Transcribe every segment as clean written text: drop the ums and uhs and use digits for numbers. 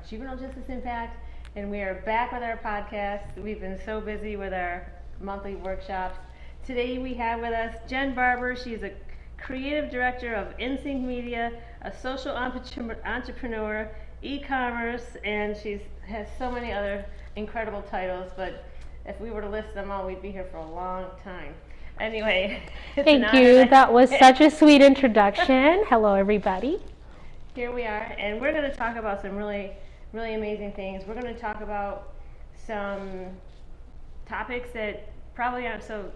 Juvenile Justice Impact, and we are back with our podcast. We've been so busy with our monthly workshops. Today we have with us Jen Barber. She's a creative director of InSync Media, a social entrepreneur, e-commerce, and she has so many other incredible titles, but if we were to list them all, we'd be here for a long time. Anyway, thank you. That was such a sweet introduction. Hello, everybody. Here we are, and we're going to talk about some really amazing things. We're going to talk about some topics that probably aren't so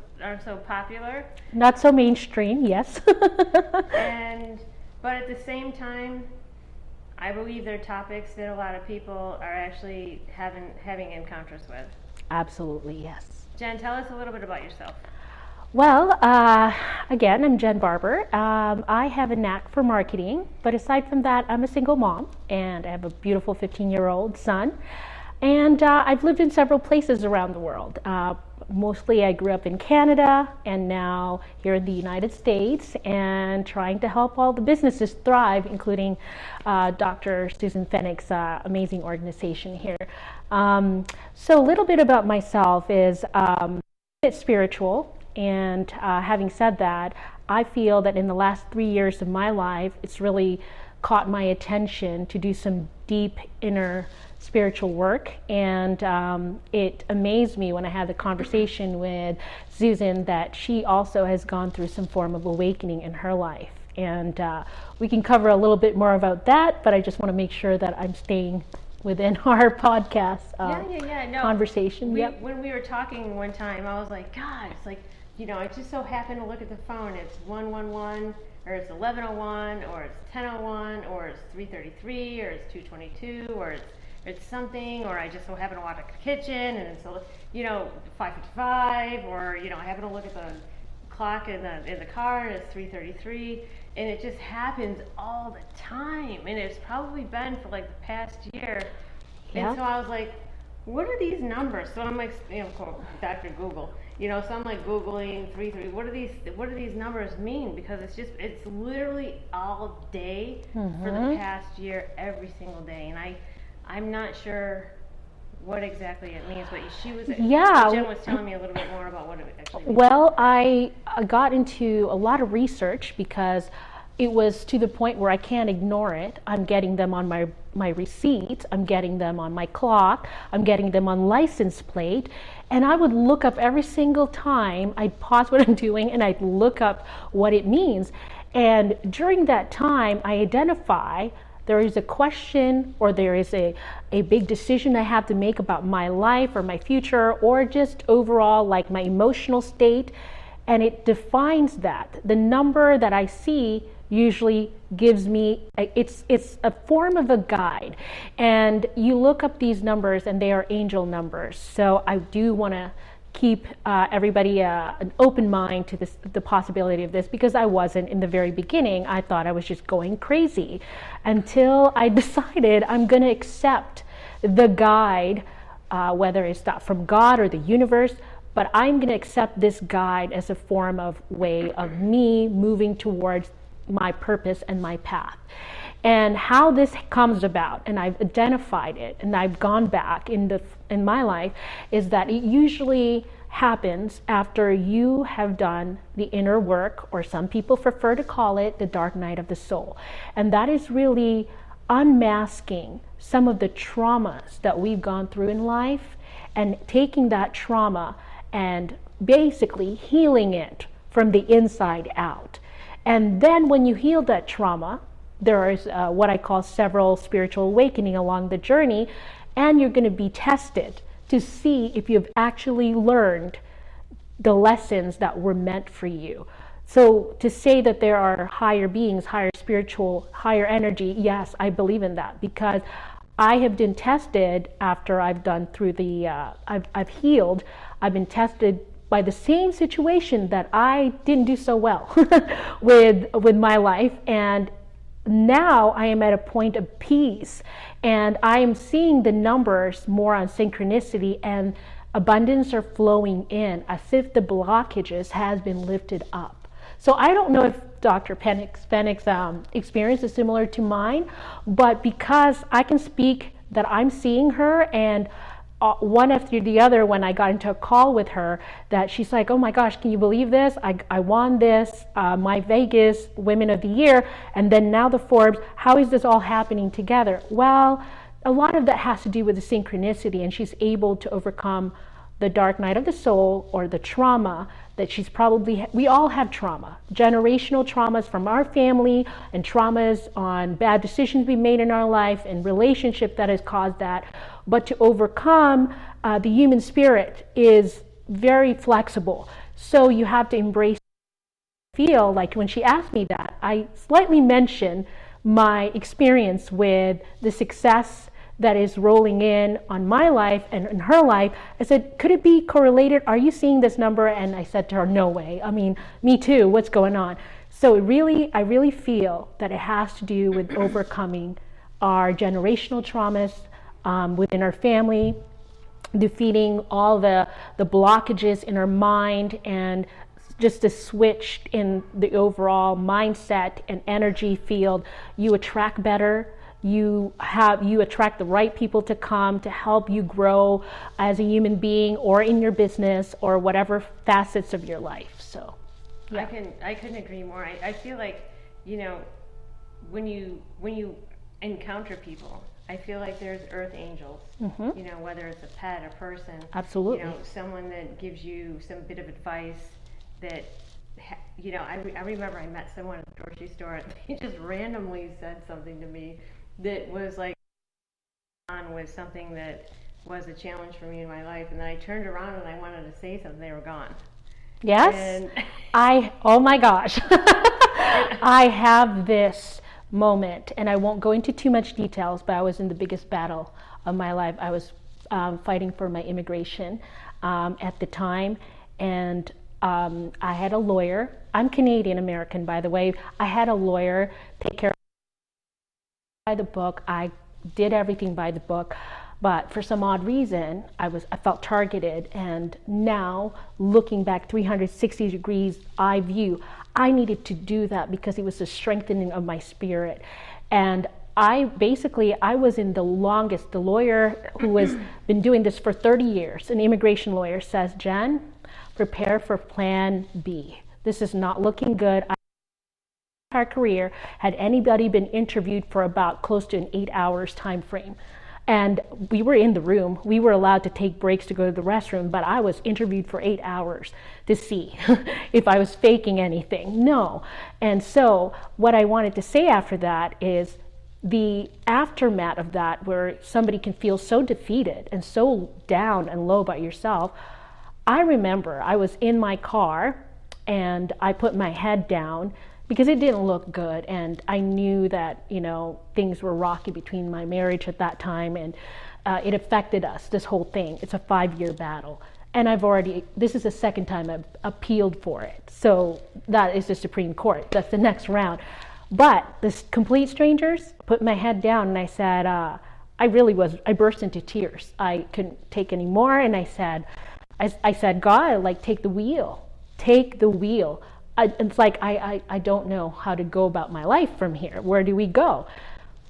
popular. Not so mainstream, yes. But at the same time, I believe they're topics that a lot of people are actually having encounters with. Absolutely, yes. Jen, tell us a little bit about yourself. Well, again, I'm Jen Barber. I have a knack for marketing, but aside from that, I'm a single mom, and I have a beautiful 15-year-old son. And I've lived in several places around the world. Mostly I grew up in Canada, and now here in the United States, and trying to help all the businesses thrive, including Dr. Susan Feneck's amazing organization here. So a little bit about myself is it's spiritual. And having said that, I feel that in the last 3 years of my life, it's really caught my attention to do some deep inner spiritual work. And it amazed me when I had the conversation with Susan that she also has gone through some form of awakening in her life. And we can cover a little bit more about that, but I just want to make sure that I'm staying within our podcast conversation. When we were talking one time, I was like, God, it's like, I just so happened to look at the phone. It's 111, or it's 1101, or it's 1001, or it's 333, or it's 222, or it's something, or I just so happen to walk the kitchen and it's 5:55, or I happen to look at the clock in the car and it's 3:33, and it just happens all the time, and it's probably been for like the past year. And so I was like, what are these numbers? So I'm like, Dr. Google, so I'm like Googling 333. What do these numbers mean? Because it's literally all day for the past year, every single day. And I'm not sure what exactly it means, but Jen was telling me a little bit more about what it actually means. Well, I got into a lot of research because it was to the point where I can't ignore it. I'm getting them on my receipt, I'm getting them on my clock, I'm getting them on license plate, and I would look up every single time. I'd pause what I'm doing and I'd look up what it means. And during that time, I identify there is a question, or there is a big decision I have to make about my life or my future, or just overall like my emotional state, and it defines that. The number that I see usually gives me, it's a form of a guide, and you look up these numbers and they are angel numbers. So I do want to keep everybody an open mind to the possibility of this, because I wasn't in the very beginning. I thought I was just going crazy until I decided I'm going to accept the guide, whether it's not from God or the universe, but I'm going to accept this guide as a form of way of me moving towards my purpose and my path. And how this comes about, and I've identified it, and I've gone back in my life, is that it usually happens after you have done the inner work, or some people prefer to call it the dark night of the soul. And that is really unmasking some of the traumas that we've gone through in life, and taking that trauma and basically healing it from the inside out. And then when you heal that trauma, there is what I call several spiritual awakening along the journey, and you're going to be tested to see if you've actually learned the lessons that were meant for you. So to say that there are higher beings, higher spiritual, higher energy, yes, I believe in that, because I have been tested after I've done through I've healed. I've been tested by the same situation that I didn't do so well with my life, and now I am at a point of peace, and I am seeing the numbers more on synchronicity, and abundance are flowing in as if the blockages has been lifted up. So I don't know if Dr. Feneck's experience is similar to mine, but because I can speak that I'm seeing her, and one after the other, when I got into a call with her, that she's like, oh my gosh, can you believe this? I won this, my Vegas Women of the Year, and then now the Forbes. How is this all happening together? Well, a lot of that has to do with the synchronicity, and she's able to overcome the dark night of the soul, or the trauma that she's probably, we all have trauma, generational traumas from our family, and traumas on bad decisions we made in our life and relationship that has caused that. But to overcome, the human spirit is very flexible. So you have to embrace, feel like when she asked me that, I slightly mentioned my experience with the success that is rolling in on my life and in her life. I said, could it be correlated? Are you seeing this number? And I said to her, no way. I mean, me too, what's going on? So I really feel that it has to do with overcoming our generational traumas within our family, defeating all the blockages in our mind, and just a switch in the overall mindset and energy field. You attract better. You attract the right people to come to help you grow as a human being, or in your business, or whatever facets of your life. So yeah. I couldn't agree more. I feel like, when you encounter people, I feel like there's earth angels, whether it's a pet, a person. Absolutely. Someone that gives you some bit of advice that, I remember I met someone at the grocery store, and they just randomly said something to me that was like, was something that was a challenge for me in my life. And then I turned around and I wanted to say something, they were gone. Yes. Oh my gosh. I have this moment, and I won't go into too much details, but I was in the biggest battle of my life. I was fighting for my immigration at the time, and I had a lawyer. I'm Canadian American, by the way. I had a lawyer take care of by the book. I did everything by the book, but for some odd reason, I felt targeted. And now, looking back 360 degrees eye view, I needed to do that because it was the strengthening of my spirit. And I was in the longest. The lawyer who has been doing this for 30 years, an immigration lawyer, says, Jen, prepare for plan B. This is not looking good. Our career, had anybody been interviewed for about close to an 8 hours time frame. And we were in the room. We were allowed to take breaks to go to the restroom, but I was interviewed for 8 hours to see if I was faking anything. No. And so what I wanted to say after that is the aftermath of that, where somebody can feel so defeated and so down and low about yourself. I remember I was in my car and I put my head down because it didn't look good, and I knew that things were rocky between my marriage at that time, and it affected us, this whole thing. It's a 5-year battle, and this is the second time I've appealed for it. So that is the Supreme Court. That's the next round. But this complete strangers, put my head down, and I said, I burst into tears. I couldn't take any more, and I said, God, take the wheel. Take the wheel. It's like, I don't know how to go about my life from here. Where do we go?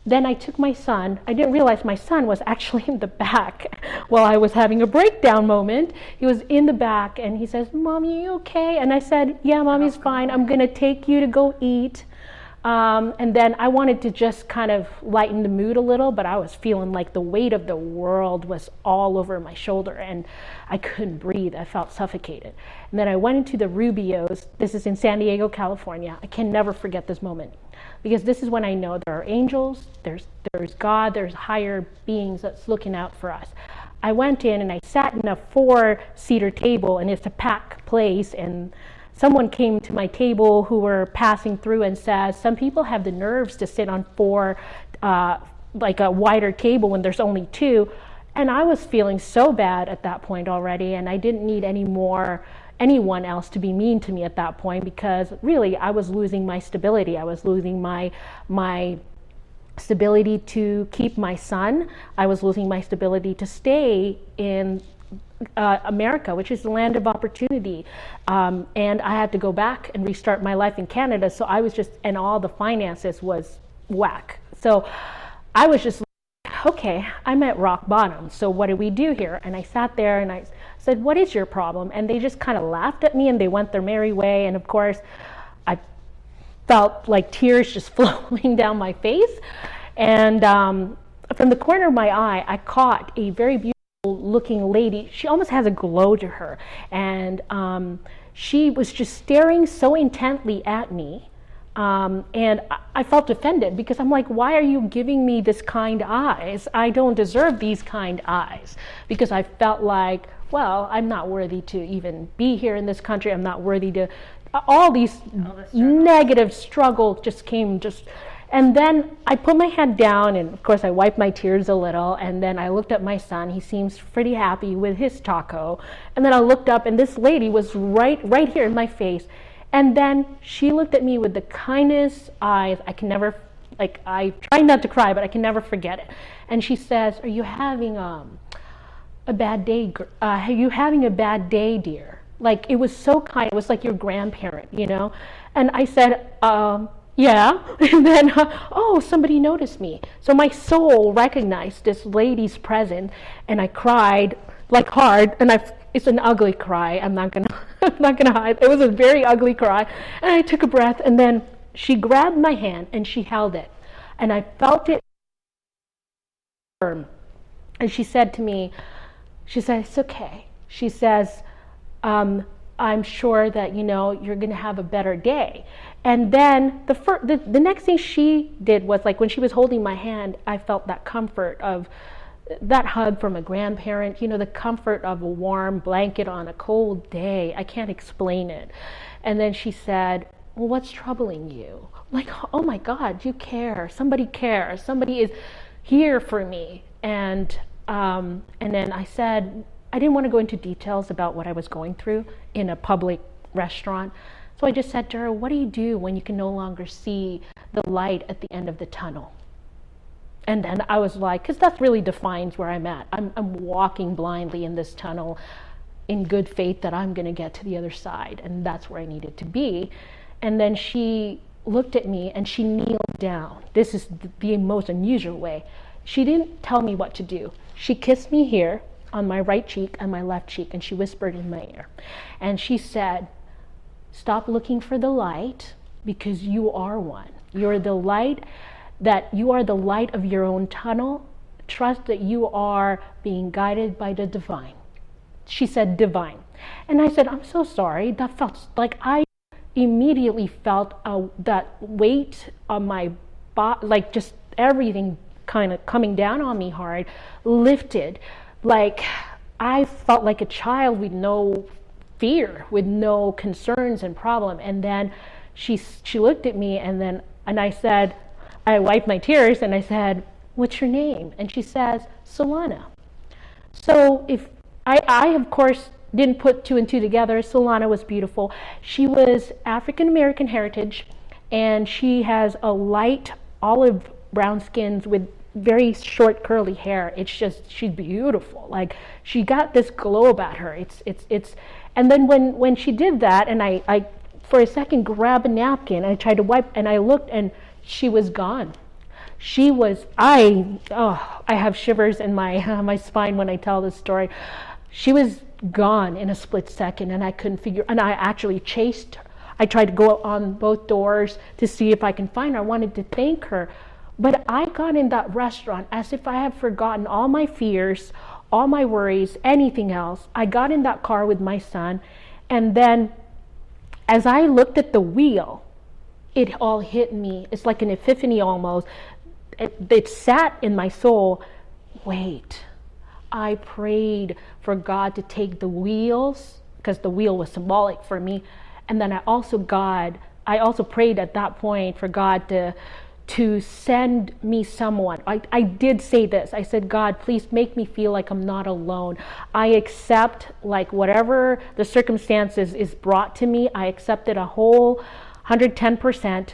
Then I took my son. I didn't realize my son was actually in the back while I was having a breakdown moment. He was in the back, and he says, Mommy, you okay? And I said, yeah, Mommy's fine. I'm going to take you to go eat. And then I wanted to just kind of lighten the mood a little, but I was feeling like the weight of the world was all over my shoulder, and I couldn't breathe. I felt suffocated. And then I went into the Rubio's. This is in San Diego, California. I can never forget this moment, because this is when I know there are angels, there's God, there's higher beings that's looking out for us. I went in and I sat in a 4-seater table, and it's a packed place, and someone came to my table who were passing through and says, some people have the nerves to sit on 4, like a wider table when there's only 2. And I was feeling so bad at that point already, and I didn't need anyone else to be mean to me at that point, because really I was losing my stability. I was losing my stability to keep my son. I was losing my stability to stay in America, which is the land of opportunity, and I had to go back and restart my life in Canada. So I was and all the finances was whack. So I was just like, okay, I'm at rock bottom. So what do we do here? And I sat there and I said, what is your problem? And they just kind of laughed at me and they went their merry way. And of course, I felt like tears just flowing down my face. And from the corner of my eye, I caught a very beautiful looking lady. She almost has a glow to her. And she was just staring so intently at me. And I felt offended because I'm like, why are you giving me this kind eyes? I don't deserve these kind eyes. Because I felt like, well, I'm not worthy to even be here in this country. I'm not worthy to, all these negative struggle just came and then I put my head down and of course I wiped my tears a little, and then I looked at my son. He seems pretty happy with his taco. And then I looked up and this lady was right here in my face. And then she looked at me with the kindest eyes. I can never, like, I try not to cry, but I can never forget it. And she says, are you having a bad day? Are you having a bad day, dear? Like, it was so kind. It was like your grandparent, you know? And I said, yeah. And then, oh, somebody noticed me. So my soul recognized this lady's presence, and I cried like hard, and it's an ugly cry. I'm not gonna hide. It was a very ugly cry. And I took a breath, and then she grabbed my hand and she held it, and I felt it firm. And she said to me, she said, it's okay. She says, I'm sure that, you know, you're going to have a better day. And then the next thing she did was, like, when she was holding my hand, I felt that comfort of that hug from a grandparent, you know, the comfort of a warm blanket on a cold day. I can't explain it. And then she said, well, what's troubling you? I'm like, oh my God, you care. Somebody cares. Somebody is here for me. And then I said, I didn't want to go into details about what I was going through in a public restaurant. So I just said to her, what do you do when you can no longer see the light at the end of the tunnel? And then I was like, because that really defines where I'm at. I'm walking blindly in this tunnel in good faith that I'm going to get to the other side. And that's where I needed to be. And then she looked at me and she kneeled down. This is the most unusual way. She didn't tell me what to do. She kissed me here on my right cheek and my left cheek, and she whispered in my ear. And she said, stop looking for the light, because you are one. You're the light, that you are the light of your own tunnel. Trust that you are being guided by the divine. She said divine. And I said, I'm so sorry. That felt like I immediately felt that weight on my body, like just everything kind of coming down on me hard, lifted. Like I felt like a child with no fear, with no concerns and problem. And then she looked at me, and I said, I wiped my tears and I said, what's your name? And she says, Solana. So if I of course didn't put two and two together. Solana was beautiful. She was African American heritage, and she has a light olive brown skin with very short curly hair. It's just, she's beautiful. Like she got this glow about her. It's and then when she did that, and I for a second grabbed a napkin, I tried to wipe, and I looked, and she was gone. She was, I have shivers in my spine when I tell this story. She was gone in a split second, and I couldn't figure, and I actually chased her. I tried to go on both doors to see if I can find her. I wanted to thank her. But I got in that restaurant as if I had forgotten all my fears, all my worries, anything else. I got in that car with my son, and then as I looked at the wheel, it all hit me. It's like an epiphany almost. It sat in my soul. Wait, I prayed for God to take the wheels, because the wheel was symbolic for me. And then I also prayed at that point for God to send me someone. I did say this. I said, God, please make me feel like I'm not alone. I accept, like, whatever the circumstances is brought to me, I accept it a whole 110%.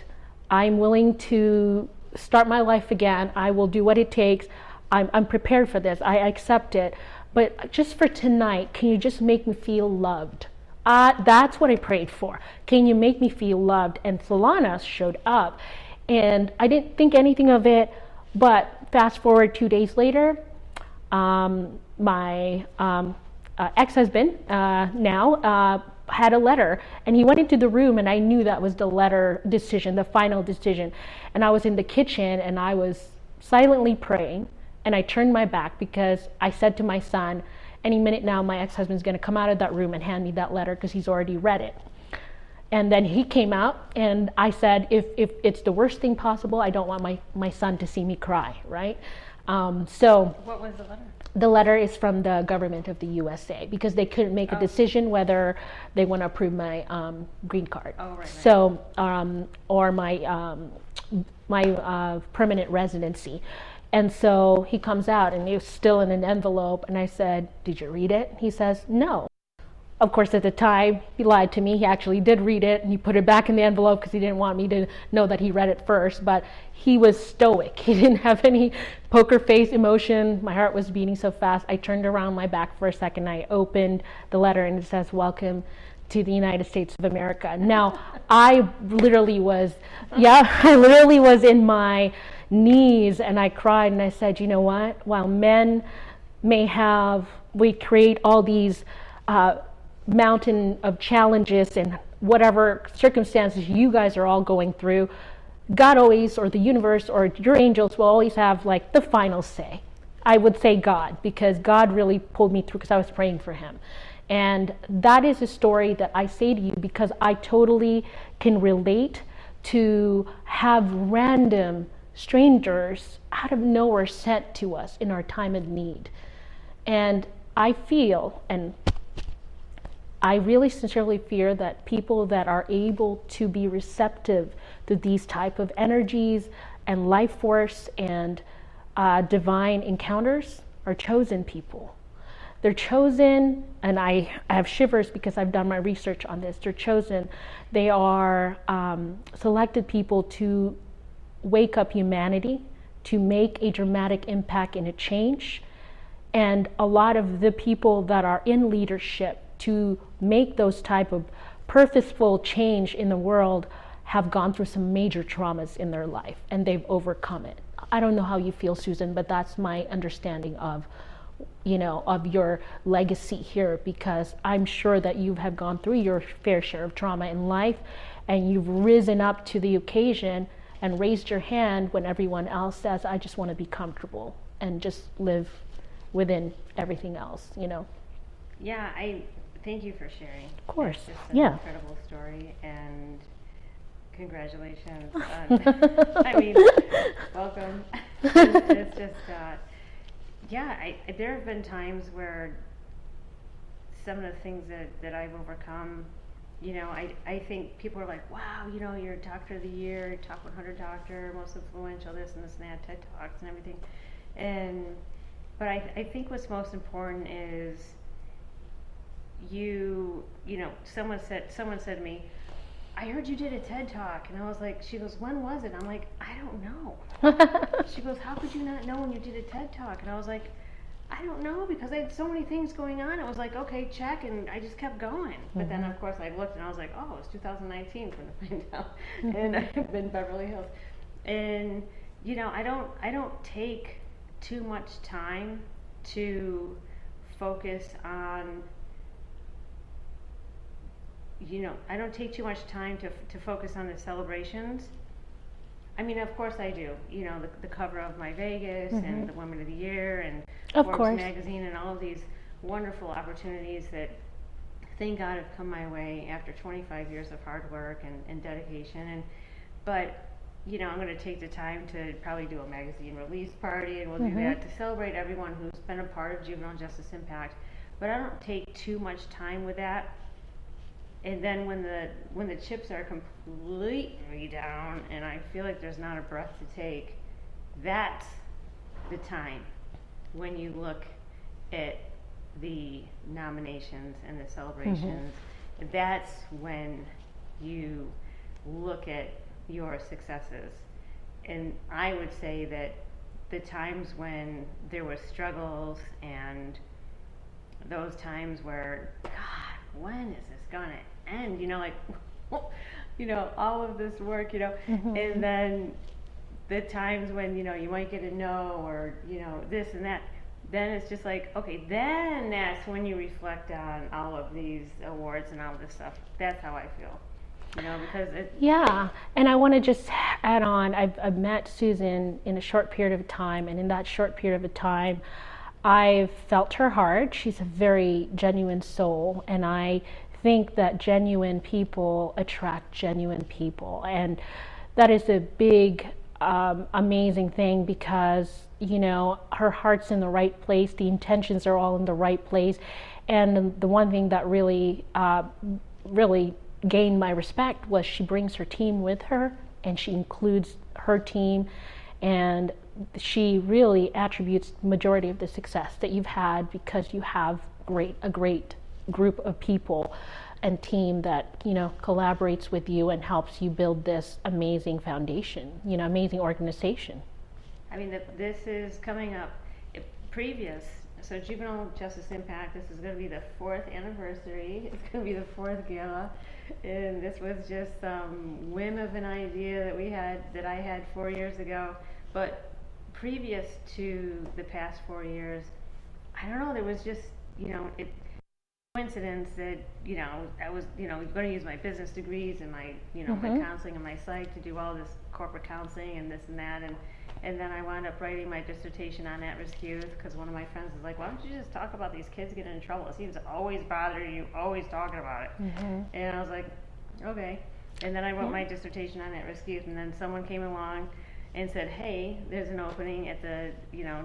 I'm willing to start my life again. I will do what it takes. I'm prepared for this. I accept it. But just for tonight, can you just make me feel loved? That's what I prayed for. Can you make me feel loved? And Solana showed up. And I didn't think anything of it, but fast forward 2 days later, my ex-husband now had a letter, and he went into the room, and I knew that was the letter decision, the final decision. And I was in the kitchen, and I was silently praying, and I turned my back because I said to my son, any minute now my ex-husband's going to come out of that room and hand me that letter because he's already read it. And then he came out, and I said, if it's the worst thing possible, I don't want my son to see me cry, right? So what was the letter? The letter is from the government of the USA because they couldn't make a decision whether they want to approve my green card. Oh, right. So, or my permanent residency. And so he comes out, and it was still in an envelope, and I said, did you read it? He says, no. Of course, at the time, he lied to me. He actually did read it, and he put it back in the envelope because he didn't want me to know that he read it first. But he was stoic. He didn't have any poker face emotion. My heart was beating so fast. I turned around my back for a second. I opened the letter, and it says, welcome to the United States of America. Now, I literally was in my knees, and I cried, and I said, you know what? While men we create all these mountain of challenges and whatever circumstances you guys are all going through, God always, or the universe, or your angels will always have like the final say. I would say God, because God really pulled me through because I was praying for him. And that is a story that I say to you because I totally can relate to have random strangers out of nowhere sent to us in our time of need. And I feel, and I really sincerely fear that people that are able to be receptive to these type of energies and life force and divine encounters are chosen people. They're chosen, and I have shivers because I've done my research on this. They're chosen. They are selected people to wake up humanity, to make a dramatic impact and a change. And a lot of the people that are in leadership to make those type of purposeful change in the world have gone through some major traumas in their life, and they've overcome it. I don't know how you feel, Susan, but that's my understanding of your legacy here, because I'm sure that you have gone through your fair share of trauma in life, and you've risen up to the occasion and raised your hand when everyone else says, I just want to be comfortable and just live within everything else, Yeah, I thank you for sharing. Of course. It's just an incredible story, and congratulations. I mean, welcome. It's just, there have been times where some of the things that I've overcome, I think people are like, wow, you're Doctor of the Year, Top 100 Doctor, most influential, this and that, TED Talks and everything. But I think what's most important is someone said to me, I heard you did a TED Talk, and I was like, she goes, when was it? I'm like, I don't know. She goes, how could you not know when you did a TED Talk? And I was like, I don't know, because I had so many things going on. It was like, okay, check, and I just kept going. But then, of course, I looked, and I was like, oh, it's 2019, come to find out. And I've been Beverly Hills. And, I don't take too much time to focus on, I don't take too much time to focus on the celebrations. I mean, of course I do. The cover of My Vegas and the Women of the Year and Forbes magazine and all of these wonderful opportunities that, thank God, have come my way after 25 years of hard work and dedication. But I'm going to take the time to probably do a magazine release party, and we'll do that to celebrate everyone who's been a part of Juvenile Justice Impact. But I don't take too much time with that. And then when the chips are completely down and I feel like there's not a breath to take, that's the time when you look at the nominations and the celebrations. That's when you look at your successes. And I would say that the times when there were struggles and those times where, God, when is this gonna end? All of this work, and then the times when, you might get a no or, this and that, then it's just like, okay, then that's when you reflect on all of these awards and all this stuff. That's how I feel. Because yeah, and I want to just add on, I've met Susan in a short period of time, and in that short period of time, I've felt her heart. She's a very genuine soul, and I think that genuine people attract genuine people, and that is a big, amazing thing, because, her heart's in the right place, the intentions are all in the right place, and the one thing that really, really gained my respect was she brings her team with her, and she includes her team, and she really attributes the majority of the success that you've had because you have a great group of people and team that collaborates with you and helps you build this amazing foundation, amazing organization. I mean, this is coming up so Juvenile Justice Impact, this is going to be the 4th anniversary. It's going to be the 4th gala, and this was just some whim of an idea that I had 4 years ago. But previous to the past 4 years, I don't know, there was just, coincidence that, I was, going to use my business degrees and my, my counseling and my psych to do all this corporate counseling and this and that, and then I wound up writing my dissertation on at-risk youth, because one of my friends was like, why don't you just talk about these kids getting in trouble? It seems to always bother you, always talking about it. And I was like, okay. And then I wrote my dissertation on at-risk youth, and then someone came along and said, hey, there's an opening at the,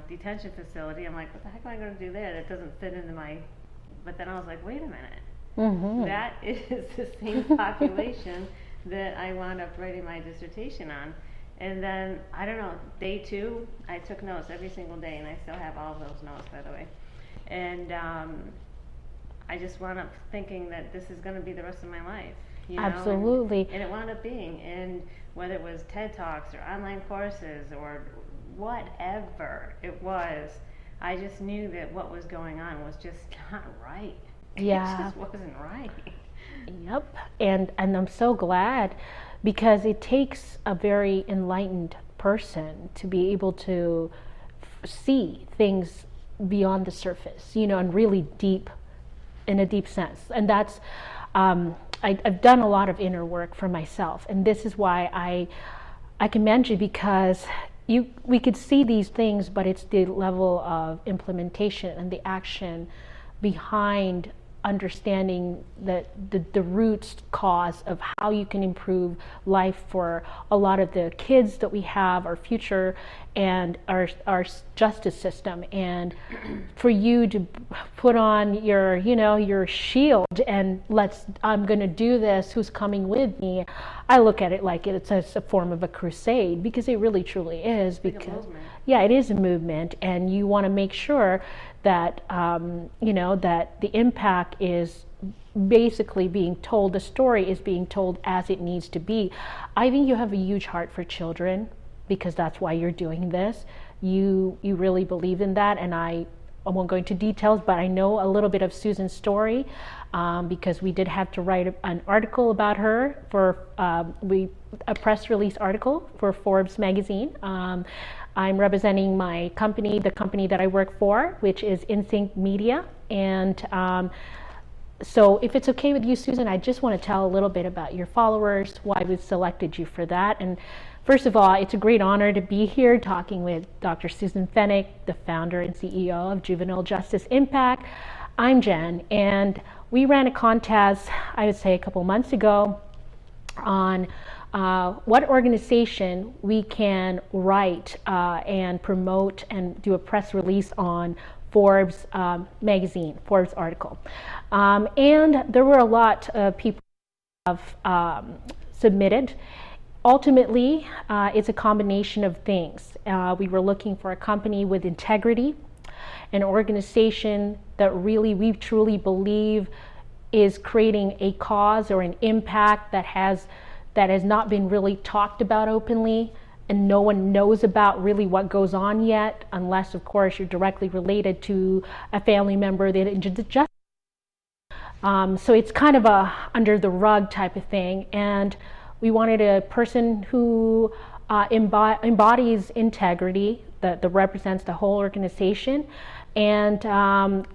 detention facility. I'm like, what the heck am I going to do there? That doesn't fit into my... But then I was like, wait a minute. That is the same population that I wound up writing my dissertation on. And then, I don't know, day 2, I took notes every single day, and I still have all of those notes, by the way. And I just wound up thinking that this is going to be the rest of my life. Absolutely. And it wound up being, and whether it was TED Talks or online courses or whatever it was, I just knew that what was going on was just not right. Yeah. It just wasn't right. Yep. And I'm so glad, because it takes a very enlightened person to be able to see things beyond the surface, and really deep, in a deep sense. And that's, I've done a lot of inner work for myself, and this is why I commend you, because we could see these things, but it's the level of implementation and the action behind understanding the root cause of how you can improve life for a lot of the kids that we have, our future, and our justice system. And for you to put on your shield and I'm going to do this, who's coming with me, I look at it like it's a form of a crusade, because it really truly is. Because yeah, it is a movement, and you want to make sure that that the impact is basically being told, the story is being told as it needs to be. I think you have a huge heart for children, because that's why you're doing this. You really believe in that, and I won't go into details, but I know a little bit of Susan's story, because we did have to write an article about her for a press release article for Forbes magazine. I'm representing my company, the company that I work for, which is Insync Media. And so if it's okay with you, Susan, I just want to tell a little bit about your followers, why we selected you for that. And first of all, it's a great honor to be here talking with Dr. Susan Feneck, the founder and CEO of Juvenile Justice Impact. I'm Jen, and we ran a contest, I would say a couple months ago, on what organization we can write and promote and do a press release on Forbes magazine, Forbes article. And there were a lot of people who have submitted. Ultimately, it's a combination of things. We were looking for a company with integrity, an organization that really we truly believe is creating a cause or an impact that has not been really talked about openly, and no one knows about really what goes on yet, unless of course you're directly related to a family member that injured the justice. So it's kind of a under the rug type of thing, and we wanted a person who embodies integrity, that represents the whole organization, and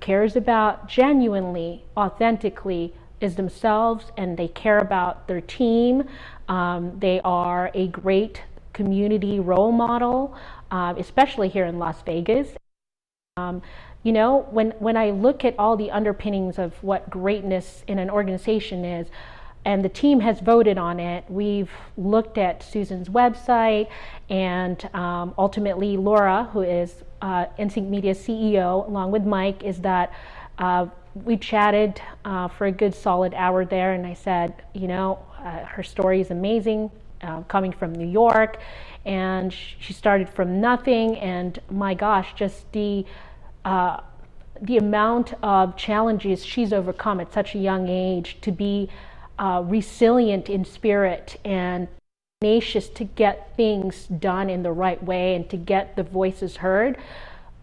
cares about genuinely, authentically, is themselves, and they care about their team. They are a great community role model, especially here in Las Vegas. You know, when I look at all the underpinnings of what greatness in an organization is, and the team has voted on it, we've looked at Susan's website, and ultimately Laura, who is Insync Media's CEO, along with Mike, is that we chatted for a good solid hour there, and I said, you know, her story is amazing, coming from New York, and she started from nothing, and my gosh, just the amount of challenges she's overcome at such a young age, to be resilient in spirit and tenacious to get things done in the right way and to get the voices heard.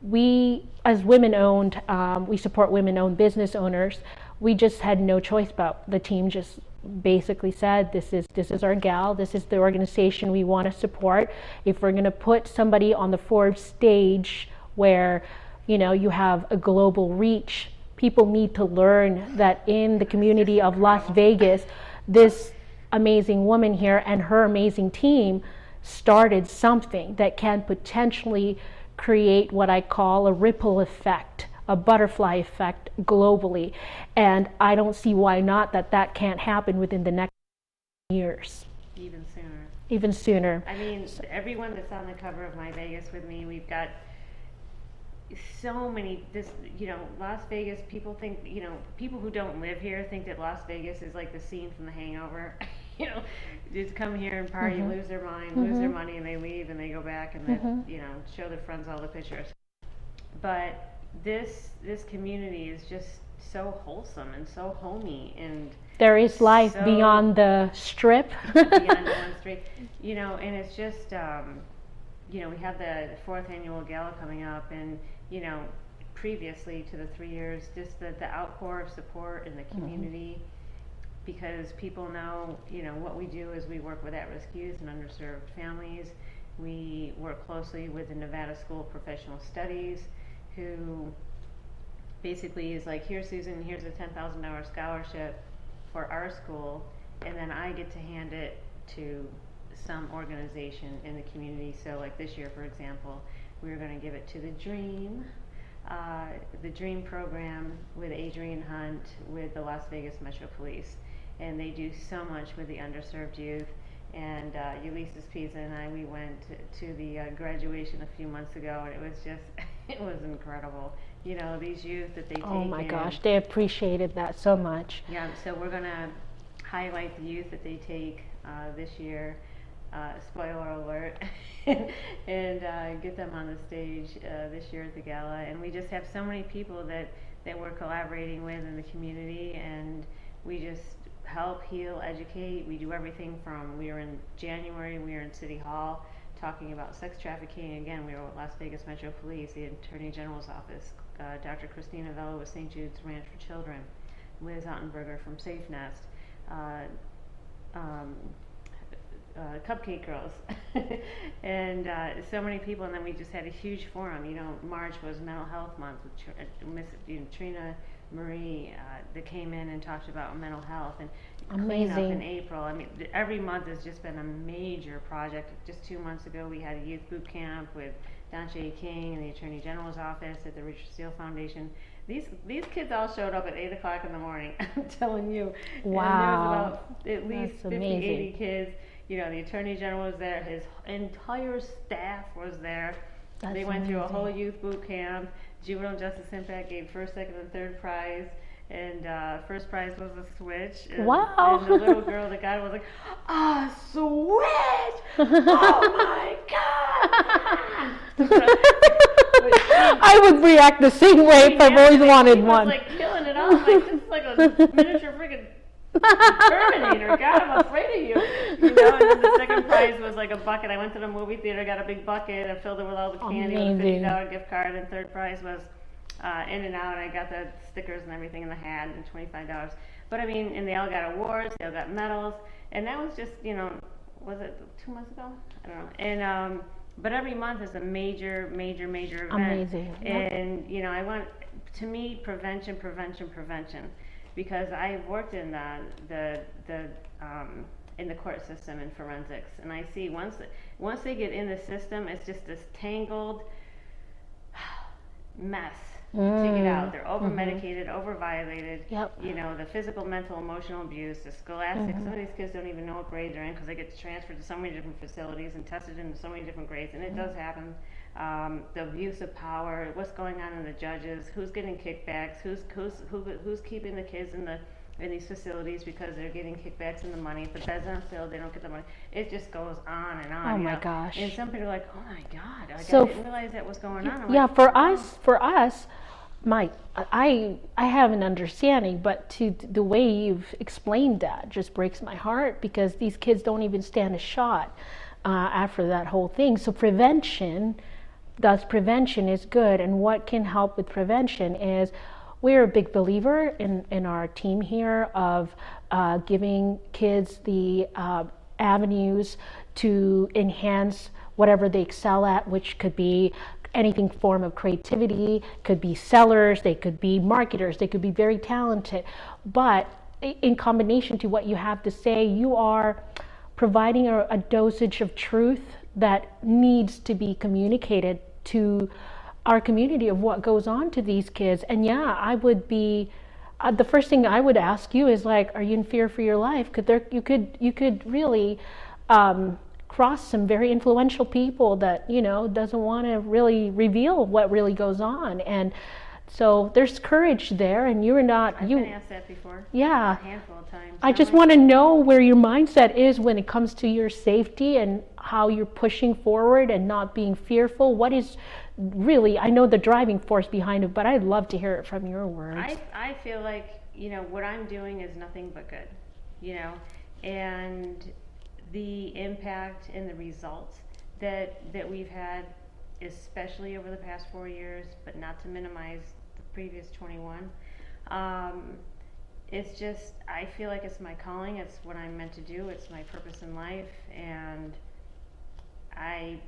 We, as women-owned, we support women-owned business owners. We just had no choice but the team just basically said, this is our gal, this is the organization we want to support. If we're going to put somebody on the Forbes stage where, you know, you have a global reach, people need to learn that in the community of Las Vegas, this amazing woman here and her amazing team started something that can potentially create what I call a ripple effect, a butterfly effect globally. And I don't see why not that can't happen within the next years. Even sooner. Even sooner. I mean, everyone that's on the cover of My Vegas with me, we've got so many, you know, Las Vegas, people think, you know, people who don't live here think that Las Vegas is like the scene from The Hangover. You know, just come here and party, lose their mind, lose their money, and they leave and they go back and then, you know, show their friends all the pictures. But this community is just so wholesome and so homey, and there is life so beyond the strip. beyond the one street, you know, and it's just, you know, we have the 4th annual gala coming up, and, you know, previously to the 3 years, just the outpour of support in the community, because people know, you know, what we do is we work with at-risk youth and underserved families. We work closely with the Nevada School of Professional Studies, who basically is like, here, Susan, here's a $10,000 scholarship for our school, and then I get to hand it to some organization in the community. So like this year, for example, we were going to give it to the Dream program with Adrian Hunt with the Las Vegas Metro Police, and they do so much with the underserved youth. And Ulysses Pisa and I, we went to the graduation a few months ago, and it was just, it was incredible. You know, these youth that they take in. Oh my gosh, they appreciated that so much. Yeah, so we're going to highlight the youth that they take this year, spoiler alert, and get them on the stage this year at the gala. And we just have so many people that we're collaborating with in the community, and we just help, heal, educate. We do everything from, we were in January, we were in City Hall talking about sex trafficking. Again, we were with Las Vegas Metro Police, the Attorney General's office, Dr. Christina Vela with St. Jude's Ranch for Children, Liz Ottenberger from Safe Nest, Cupcake Girls, and so many people. And then we just had a huge forum. You know, March was Mental Health Month with Miss Trina Marie that came in and talked about mental health, and cleanup in April. I mean, every month has just been a major project. Just 2 months ago, we had a youth boot camp with Dante King in the Attorney General's office at the Richard Steele Foundation. These kids all showed up at 8 o'clock in the morning. I'm telling you. Wow. And there was about at least That's 50, amazing. 80 kids. You know, the Attorney General was there. His entire staff was there. That's they went through a amazing. whole youth boot camp. Juvenile Justice Impact gave first, second, and third prize. And first prize was a Switch. And, Wow. And the little girl that got it was like, a Switch! Oh my God! I would react the same way if I've always wanted She one. was like killing it off, like this is like a miniature friggin' Terminator. God, I'm afraid of you. You know, and then the second prize was like a bucket. I went to the movie theater, got a big bucket, and filled it with all the candy with a Amazing. $50 gift card. And third prize was In-N-Out. I got the stickers and everything in the hat, and $25. But I mean, and they all got awards, they all got medals, and that was just, you know, was it 2 months ago? I don't know. And but every month is a major event. Amazing. Yep. And you know, I want, to me, prevention, because I've worked in the court system in forensics, and I see once they get in the system, it's just this tangled mess to get out. They're over medicated, over violated. Yep. You know, the physical, mental, emotional abuse, the scholastic. Some of these kids don't even know what grade they're in because they get transferred to so many different facilities and tested in so many different grades, and it does happen. The abuse of power, what's going on in the judges, who's getting kickbacks, who's keeping the kids in these facilities because they're getting kickbacks in the money. If the beds aren't filled, they don't get the money. It just goes on and on. Oh my gosh. And some people are like, oh my God, like, So I didn't realize that was going on. I'm yeah, like, for wow. us, I have an understanding, but to the way you've explained that just breaks my heart, because these kids don't even stand a shot after that whole thing. So prevention is good, and what can help with prevention is, we're a big believer in our team here of giving kids the avenues to enhance whatever they excel at, which could be anything form of creativity, could be sellers, they could be marketers, they could be very talented. But in combination to what you have to say, you are providing a dosage of truth that needs to be communicated to our community of what goes on to these kids. And yeah, I would be, the first thing I would ask you is like, are you in fear for your life? You could really cross some very influential people that, you know, doesn't want to really reveal what really goes on. And so there's courage there, and you're not. I've been asked that before. Yeah. A handful of times. I just want to know where your mindset is when it comes to your safety and how you're pushing forward and not being fearful. What is really, I know the driving force behind it, but I'd love to hear it from your words. I feel like, you know, what I'm doing is nothing but good, you know, and the impact and the results that we've had, especially over the past 4 years, but not to minimize the previous 21. It's just, I feel like it's my calling, it's what I'm meant to do, it's my purpose in life, and I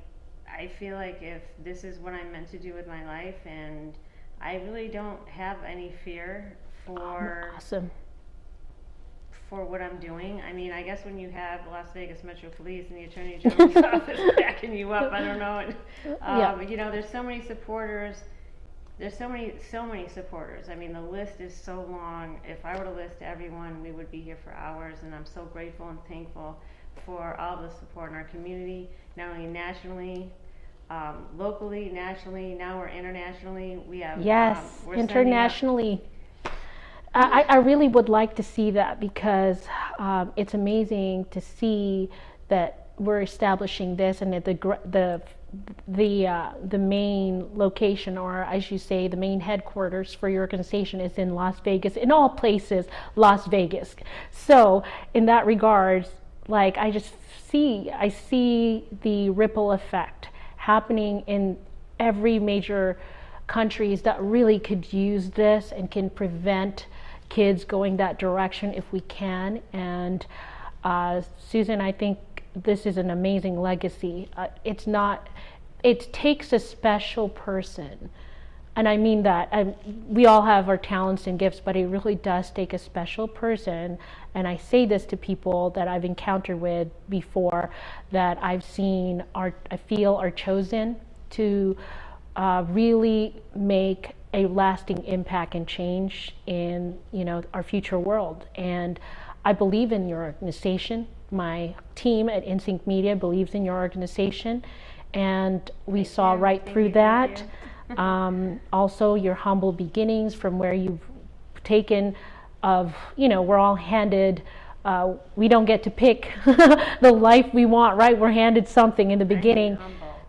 feel like if this is what I'm meant to do with my life, and I really don't have any fear for Awesome. for what I'm doing. I mean, I guess when you have Las Vegas Metro Police and the Attorney General's office backing you up, I don't know. And, Yeah. you know, there's so many supporters. There's so many supporters. I mean, the list is so long. If I were to list everyone, we would be here for hours. And I'm so grateful and thankful for all the support in our community, not only nationally, locally, nationally. Now we're internationally. We have we're internationally. I really would like to see that, because it's amazing to see that we're establishing this, and that the main location, or as you say, the main headquarters for your organization is in Las Vegas. In all places, Las Vegas. So in that regards, like I see the ripple effect happening in every major countries that really could use this and can prevent kids going that direction if we can. And Susan, I think this is an amazing legacy. It takes a special person, and I mean that. We all have our talents and gifts, but it really does take a special person. And I say this to people that I've encountered with before, that I feel are chosen to really make a lasting impact and change in, you know, our future world. And I believe in your organization. My team at InSync Media believes in your organization, and we saw right through that. Also, your humble beginnings from where you've taken of, you know, we're all handed, we don't get to pick the life we want, right? We're handed something in the beginning.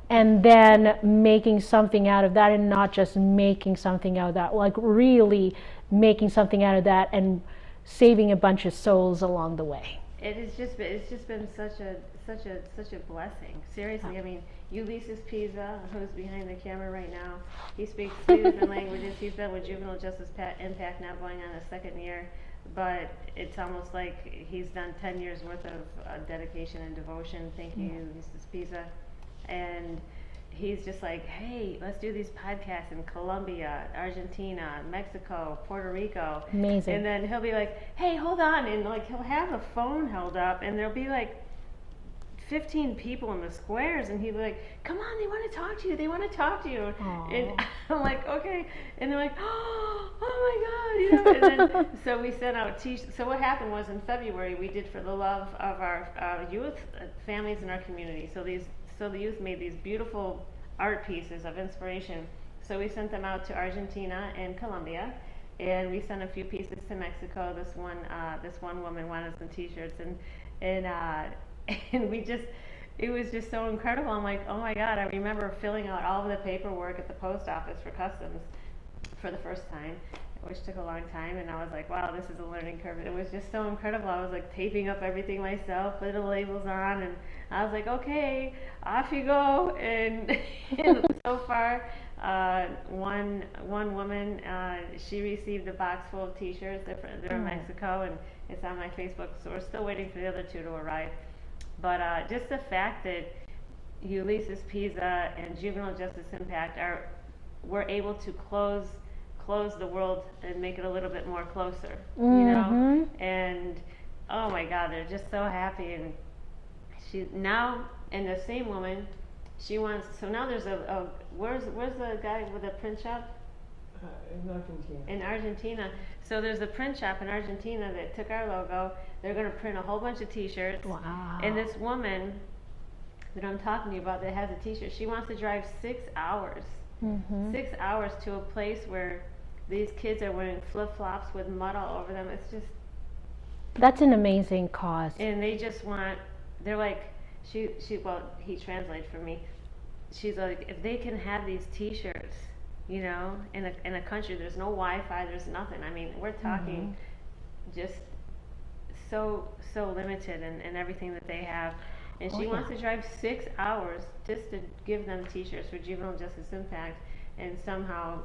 And then making something out of that, and not just making something out of that, like really making something out of that and saving a bunch of souls along the way. It's just been such a blessing. Seriously, I mean, Ulysses Pisa, who's behind the camera right now, he speaks 3 different languages. He's been with Juvenile Justice Impact now going on his 2nd year, but it's almost like he's done 10 years worth of dedication and devotion. Thank you, Ulysses Pisa. And he's just like, hey, let's do these podcasts in Colombia, Argentina, Mexico, Puerto Rico. Amazing. And then he'll be like, hey, hold on. And like, he'll have a phone held up and there'll be like 15 people in the squares, and he'd be like, come on, they want to talk to you, they want to talk to you. Aww. And I'm like, okay. And they're like, oh my God, and then so we sent out t-shirts. So what happened was in February, we did for the love of our youth, families in our community. So the youth made these beautiful art pieces of inspiration. So we sent them out to Argentina and Colombia, and we sent a few pieces to Mexico. This one woman wanted some t-shirts, and it was just so incredible. I'm like, oh my God, I remember filling out all of the paperwork at the post office for customs for the first time, which took a long time, and I was like, wow, this is a learning curve. It was just so incredible. I was like taping up everything myself, putting the labels on, and I was like, okay, off you go. And so far, one woman, she received a box full of t-shirts. They're in Mexico, and it's on my Facebook, so we're still waiting for the other 2 to arrive. But just the fact that Ulysses Pisa and Juvenile Justice Impact were able to close the world and make it a little bit more closer, you know? And oh my God, they're just so happy. And the same woman, she wants, so now there's where's the guy with the print shop? In Argentina. In Argentina. So there's a print shop in Argentina that took our logo. They're going to print a whole bunch of t-shirts. Wow. And this woman that I'm talking to you about that has a t-shirt, she wants to drive 6 hours. 6 hours to a place where these kids are wearing flip-flops with mud all over them. It's just... That's an amazing cause. And they just want... They're like... Well, he translates for me. She's like, if they can have these t-shirts, you know, in a country, there's no Wi-Fi, there's nothing. I mean, we're talking just so limited in everything that they have. And she wants to drive 6 hours just to give them t-shirts for Juvenile Justice Impact and somehow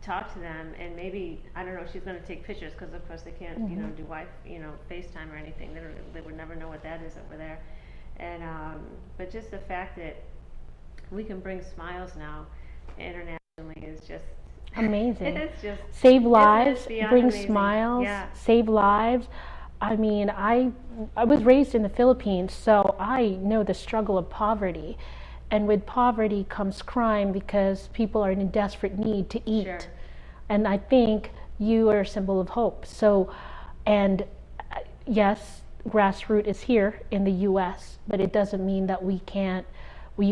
talk to them. And maybe, I don't know, she's going to take pictures because of course they can't, you know, do FaceTime or anything. They would never know what that is over there. And but just the fact that we can bring smiles now internationally is just amazing. It's just save lives, bring amazing. smiles, Yeah. save lives. I mean, I was raised in the Philippines, so I know the struggle of poverty. And with poverty comes crime because people are in desperate need to eat. Sure. And I think you are a symbol of hope. So, and yes, grassroots is here in the U.S., but it doesn't mean that you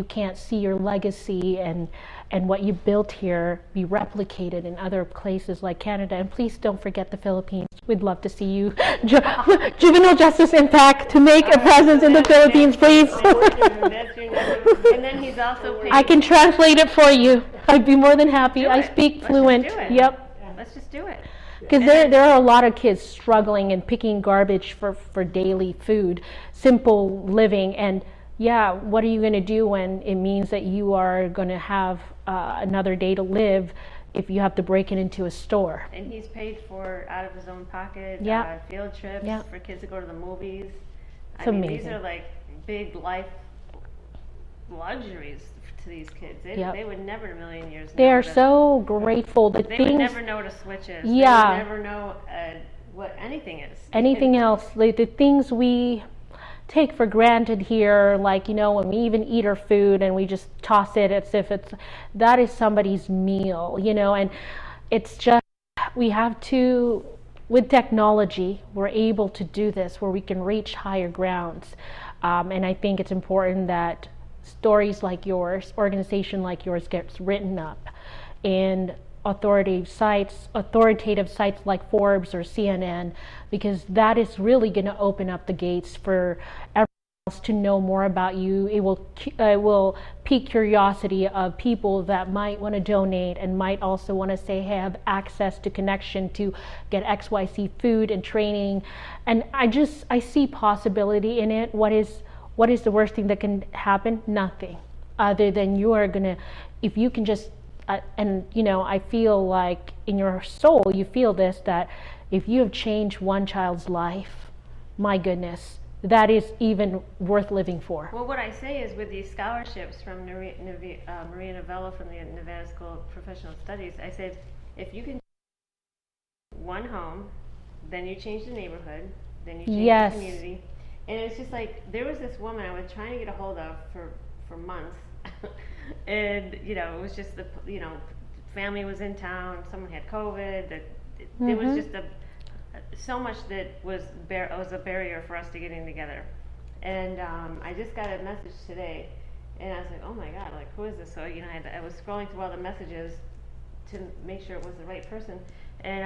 can't see your legacy and what you built here be replicated in other places like Canada. And please don't forget the Philippines. We'd love to see you, Juvenile Justice Impact, to make a presence in the Philippines, please. That's your next. And then he's also paid. I can translate it for you. I'd be more than happy. Do I it. speak Let's fluent. just do it. Yep. Let's just do it. Because there are a lot of kids struggling and picking garbage for daily food, simple living. And yeah, what are you going to do when it means that you are going to have another day to live if you have to break it into a store? And he's paid for out of his own pocket, field trips for kids to go to the movies. It's I mean, amazing. these are like big life luxuries to these kids. They would never in a million years know. They are so grateful. They would never know what a switch is. Yeah. They would never know what anything is. Anything else, like the things we take for granted here, like, you know, when we even eat our food and we just toss it as if that is somebody's meal, you know. And it's just, we have to, with technology, we're able to do this where we can reach higher grounds. And I think it's important that stories like yours, organization like yours, gets written up in authoritative sites like Forbes or CNN, because that is really going to open up the gates for everyone else to know more about you. It will pique curiosity of people that might want to donate and might also want to say have access to connection to get XYZ food and training. And I see possibility in it. What is the worst thing that can happen? Nothing. other than you are gonna, if you can just, and you know, I feel like in your soul you feel this, that if you have changed one child's life, my goodness, that is even worth living for. Well, what I say is, with these scholarships from Maria Novello from the Nevada School of Professional Studies, I said, if you can one home, then you change the neighborhood, then you change Yes. the community. And it's just like, there was this woman I was trying to get a hold of for months. And, you know, it was just the, you know, family was in town, someone had COVID, there was just so much that was a barrier for us to getting together. And I just got a message today, and I was like, oh my God, like, who is this? So, you know, I was scrolling through all the messages to make sure it was the right person. And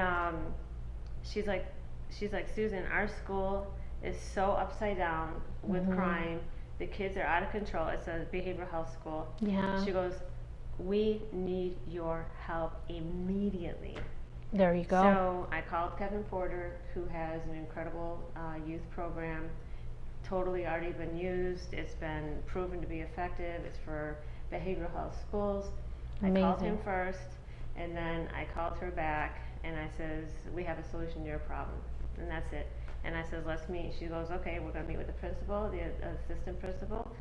she's like, Susan, our school is so upside down with crime. The kids are out of control. It's a behavioral health school. Yeah. She goes, we need your help immediately. There you go. So I called Kevin Porter, who has an incredible youth program, totally already been used. It's been proven to be effective. It's for behavioral health schools. Amazing. I called him first, and then I called her back, and I says, we have a solution to your problem, and that's it. And I says, let's meet. She goes, okay, we're going to meet with the principal, the assistant principal,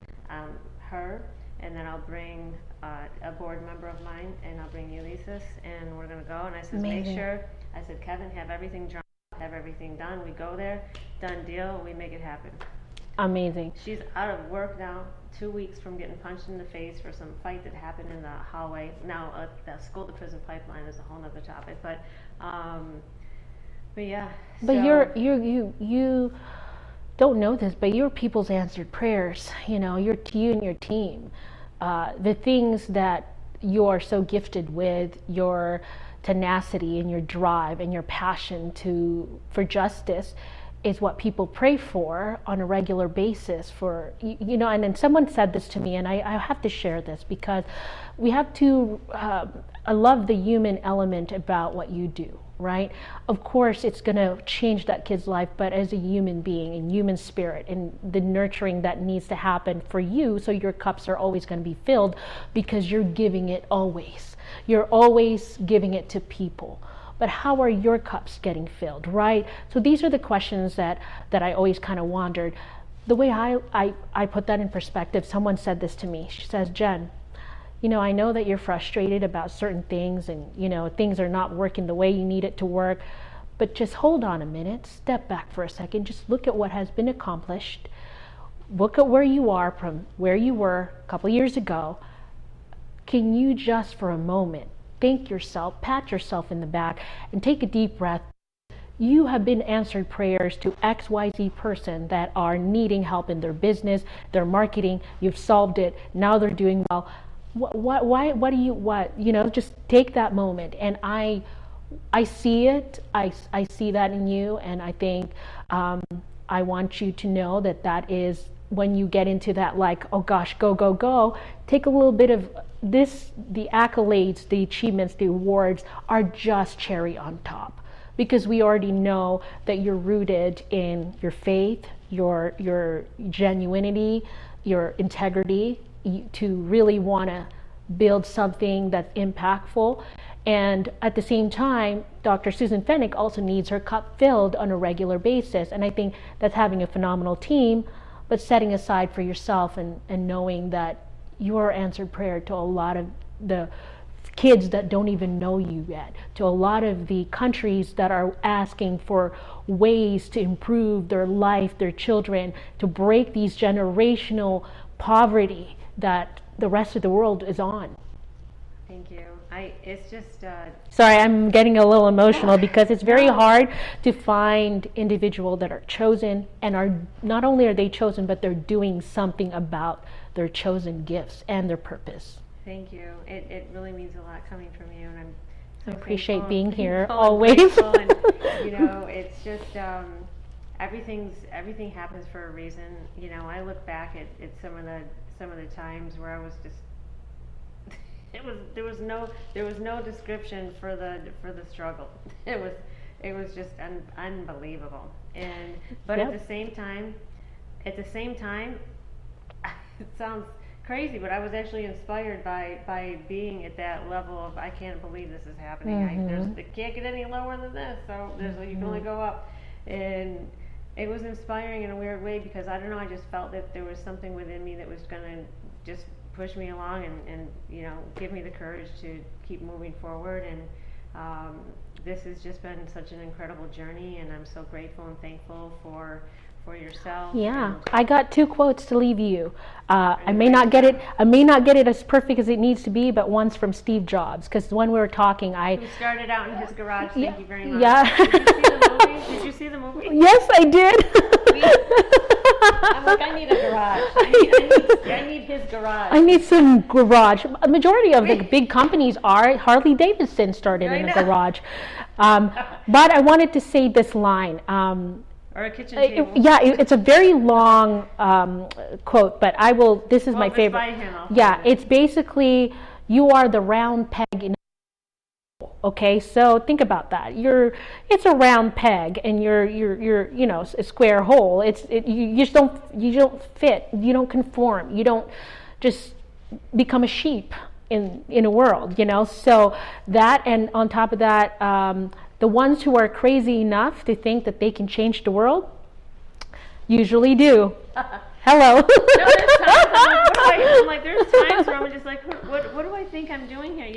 her, and then I'll bring a board member of mine, and I'll bring Ulysses, and we're going to go. And I said, make sure, I said, Kevin, have everything drawn, have everything done. We go there, done deal, we make it happen. Amazing. She's out of work now, 2 weeks from getting punched in the face for some fight that happened in the hallway. Now, the school to prison pipeline is a whole other topic, but yeah. But so you don't know this, but you're people's answered prayers. You know, you and your team. The things that you are so gifted with, your tenacity and your drive and your passion for justice, is what people pray for on a regular basis. For you know, and then someone said this to me, and I have to share this because we have to. I love the human element about what you do. Right? Of course, it's going to change that kid's life, but as a human being and human spirit and the nurturing that needs to happen for you, so your cups are always going to be filled because you're giving it always. You're always giving it to people. But how are your cups getting filled, right? So these are the questions that I always kind of wondered. The way I put that in perspective, someone said this to me. She says, Jen, you know, I know that you're frustrated about certain things and, you know, things are not working the way you need it to work, but just hold on a minute, step back for a second, just look at what has been accomplished, look at where you are from where you were a couple years ago. Can you just for a moment thank yourself, pat yourself in the back, and take a deep breath? You have been answered prayers to XYZ person that are needing help in their business, their marketing. You've solved it. Now they're doing well. What do you know, just take that moment. And I see it. I see that in you. And I think I want you to know that is when you get into that, like, oh gosh, go, take a little bit of this. The accolades, the achievements, the awards are just cherry on top, because we already know that you're rooted in your faith, your genuinity, your integrity, to really want to build something that's impactful. And at the same time, Dr. Susan Feneck also needs her cup filled on a regular basis. And I think that's having a phenomenal team, but setting aside for yourself and knowing that you are answered prayer to a lot of the kids that don't even know you yet, to a lot of the countries that are asking for ways to improve their life, their children, to break these generational poverty that the rest of the world is on. Thank you. It's just sorry, I'm getting a little emotional because it's very hard to find individuals that are chosen and are not only are they chosen, but they're doing something about their chosen gifts and their purpose. Thank you. It really means a lot coming from you, and I'm so I appreciate thankful being and here thankful and always. grateful, and you know, it's just everything happens for a reason. You know, I look back at some of the times where I was just there was no description for the struggle. It was just unbelievable. And but Yep. at the same time, it crazy, but I was actually inspired by being at that level of, I can't believe this is happening. It can't get any lower than this, so you can only go up. And it was inspiring in a weird way, because I don't know, I just felt that there was something within me that was gonna just push me along and give me the courage to keep moving forward. And this has just been such an incredible journey, and I'm so grateful and thankful for yourself. Yeah, I got 2 quotes to leave you. I may not get it as perfect as it needs to be, but one's from Steve Jobs, because when we were talking, Who started out in his garage. Thank you very much. Yeah. Did you see the movie? Yes, I did. I'm like, I need a garage. I need his garage. I need some garage. A majority of the big companies are. Harley Davidson started in a garage. But I wanted to say this line. Or a kitchen table. It's a very long quote, but I will. This is my favorite. By him, it's basically, you are the round peg in a hole. Okay, so think about that. It's a round peg, and you're a square hole. You just don't fit. You don't conform. You don't just become a sheep in a world. So that, and on top of that. The ones who are crazy enough to think that they can change the world usually do. Hello. No, there's times where I'm just like, what do I think I'm doing here?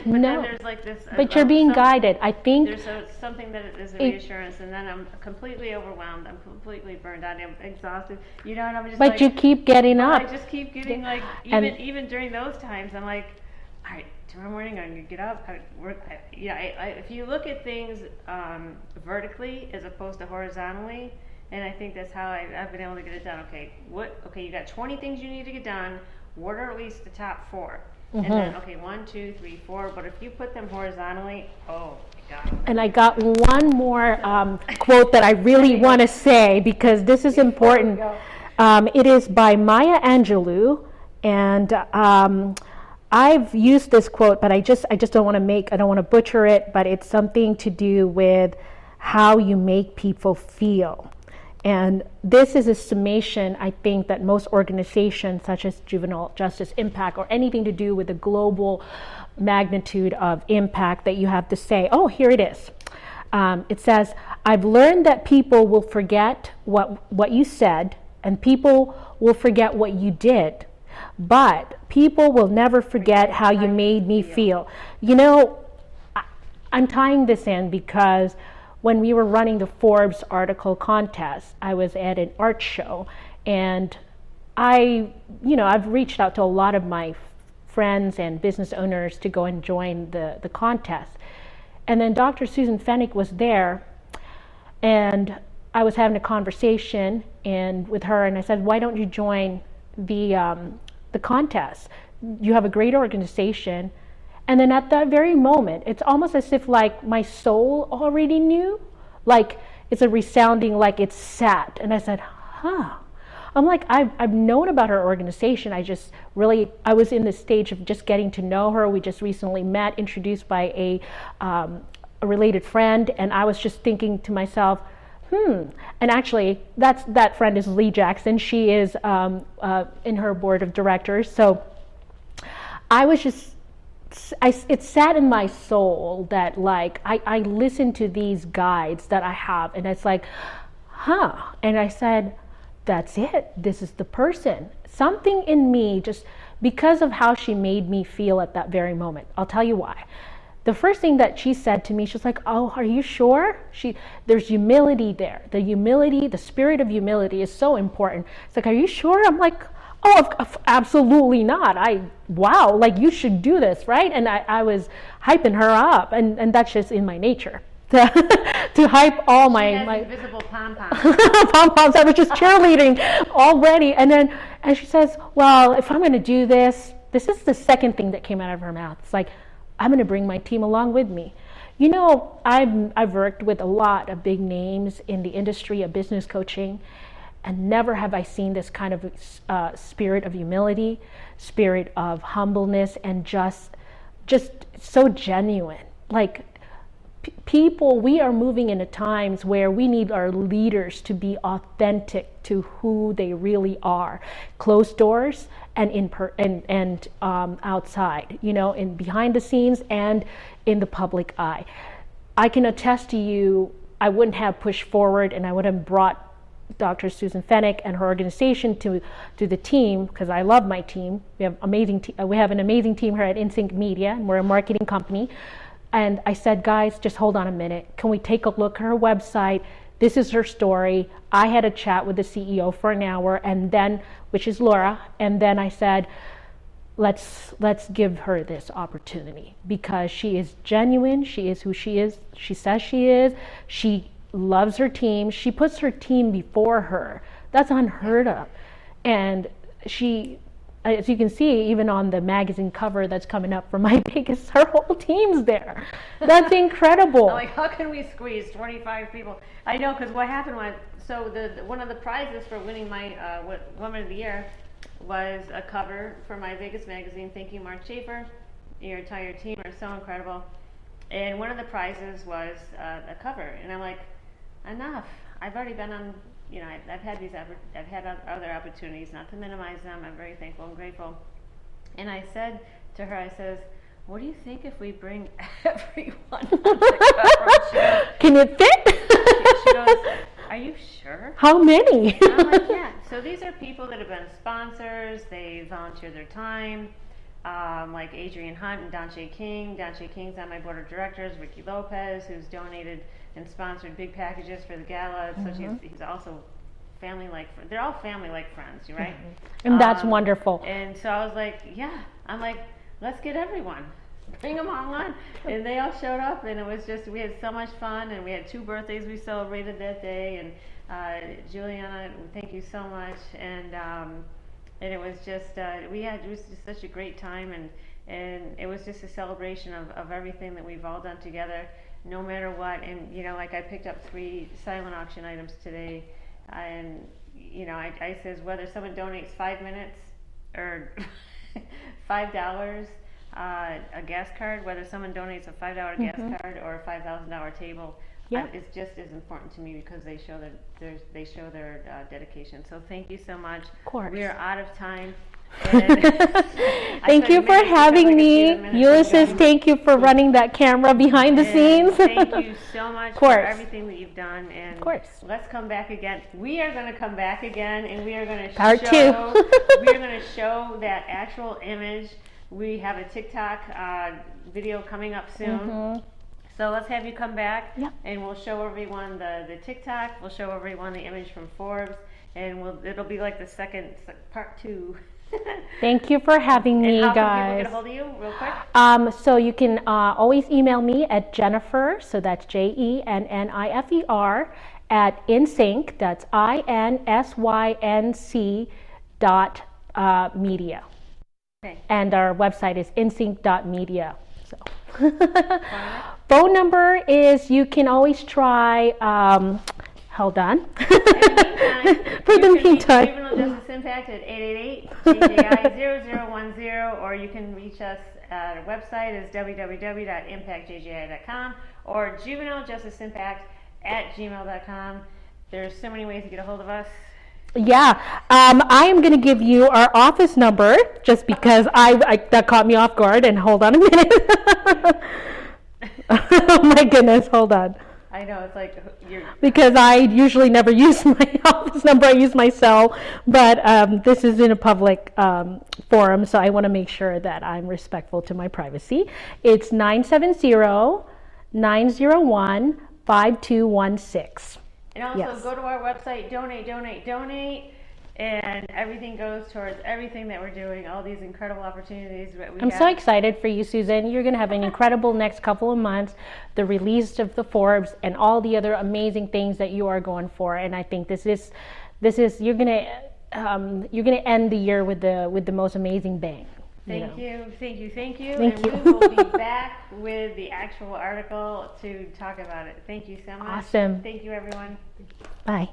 But then there's like this. But you're being guided. I think there's something that is a reassurance, and then I'm completely overwhelmed. I'm completely burned out. I'm exhausted. And I'm just. But you keep getting up. I just keep getting even during those times, I'm like, all right. Tomorrow morning I'm going to get up, if you look at things vertically as opposed to horizontally, and I think that's how I've been able to get it done. Okay, you got 20 things you need to get done. What are at least the top 4? And then, 1, 2, 3, 4, but if you put them horizontally, oh my God. And I got one more quote that I really want to say, because this is important. It is by Maya Angelou, and I've used this quote, but I just don't want to butcher it, but it's something to do with how you make people feel. And this is a summation, I think, that most organizations such as Juvenile Justice Impact, or anything to do with the global magnitude of impact, that you have to say, oh, here it is. It says, I've learned that people will forget what you said, and people will forget what you did. But people will never forget how you made me feel. I'm tying this in because when we were running the Forbes article contest, I was at an art show, and I've reached out to a lot of my friends and business owners to go and join the contest. And then Dr. Susan Feneck was there, and I was having a conversation with her, and I said, why don't you join the contest? You have a great organization. And then at that very moment, it's almost as if like my soul already knew, like it's a resounding, like it's sat. And I said, I'm like, I've known about her organization. I was in this stage of just getting to know her. We just recently met, introduced by a related friend. And I was just thinking to myself, and actually, that friend is Lee Jackson. She is in her board of directors. So I was it sat in my soul that like I listened to these guides that I have, and it's like, and I said, that's it. This is the person. Something in me, just because of how she made me feel at that very moment. I'll tell you why. The first thing that she said to me, she's like, oh, are you sure? There's humility there. The spirit of humility is so important. It's like, are you sure? I'm like, oh, absolutely not. Wow, like you should do this, right? And I was hyping her up, and that's just in my nature. To hype all my invisible pom-poms. Pom-poms. I was just cheerleading already. And she says, well, if I'm going to do this is the second thing that came out of her mouth. It's like, I'm going to bring my team along with me. I've worked with a lot of big names in the industry of business coaching, and never have I seen this kind of spirit of humility, spirit of humbleness, and just so genuine. Like, people, we are moving into times where we need our leaders to be authentic to who they really are, closed doors and outside, in behind the scenes and in the public eye. I can attest to you, I wouldn't have pushed forward and I would have brought Dr. Susan Feneck and her organization to the team, because I love my team. We have we have an amazing team here at InSync Media, and we're a marketing company. And I said, guys, just hold on a minute. Can we take a look at her website? This is her story. I had a chat with the CEO for an hour, and then, which is Laura, and then I said, let's give her this opportunity, because she is genuine. She is who she is. She says she is. She loves her team. She puts her team before her. That's unheard of. And she, as you can see, even on the magazine cover that's coming up for my Vegas, her whole team's there. That's incredible. Like, how can we squeeze 25 people? I know, because what happened was, so one of the prizes for winning my Woman of the Year was a cover for my Vegas magazine. Thank you, Mark Schaefer. Your entire team are so incredible. And one of the prizes was a cover. And I'm like, enough. I've already been on, I've had other opportunities, not to minimize them. I'm very thankful and grateful. And I said to her, I says, what do you think if we bring everyone on the cover show? Can it fit? She goes, are you sure? How many? I'm like, yeah. So these are people that have been sponsors. They volunteer their time. Like Adrian Hunt and Donche King. Donche King's on my board of directors. Ricky Lopez, who's donated and sponsored big packages for the gala. So he's also family-like. They're all family-like friends, right? And that's wonderful. And so I was like, yeah. I'm like, let's get everyone. Bring them all on. And they all showed up, and it was just, we had so much fun, and we had 2 birthdays we celebrated that day. And Juliana, thank you so much. And it was just, it was just such a great time, and it was just a celebration of everything that we've all done together, no matter what. And like, I picked up 3 silent auction items today, and I says, whether someone donates 5 minutes or $5, a gas card, whether someone donates a $5 gas card or a $5,000 table, it's just as important to me, because they show their dedication. So thank you so much. Of course. We are out of time. Thank you for having me. Ulysses, thank you for running that camera behind the scenes. Thank you so much for everything that you've done. And of course. Let's come back again. We are going to come back again, and we are going to Part 2. We are going to show that actual image. We have a TikTok video coming up soon. So let's have you come back, and we'll show everyone the TikTok. We'll show everyone the image from Forbes, and it'll be like the second part 2. Thank you for having me, and how guys. Can people get a hold of you, real quick? So you can always email me at Jennifer, so that's JENNIFER at InSync, that's INSYNC .media. Okay. And our website is insync.media. So. Phone number is, you can always try, hold on. For the meantime. Juvenile Justice Impact at 888-JJI-0010, or you can reach us at our website is www.impactjji.com or juvenilejusticeimpact@gmail.com. There's so many ways to get a hold of us. Yeah, I am going to give you our office number, just because that caught me off guard. And hold on a minute. Oh my goodness, hold on. I know, it's like because I usually never use my office number. I use my cell, but this is in a public forum, so I want to make sure that I'm respectful to my privacy. It's 970-901-5216. And also go to our website, donate, and everything goes towards everything that we're doing, all these incredible opportunities that we have. I'm so excited for you, Susan. You're going to have an incredible next couple of months, the release of the Forbes and all the other amazing things that you are going for. And I think this is you're going to end the year with the most amazing bang. Thank you. Thank you. And we will be back with the actual article to talk about it. Thank you so much. Awesome. Thank you, everyone. Bye.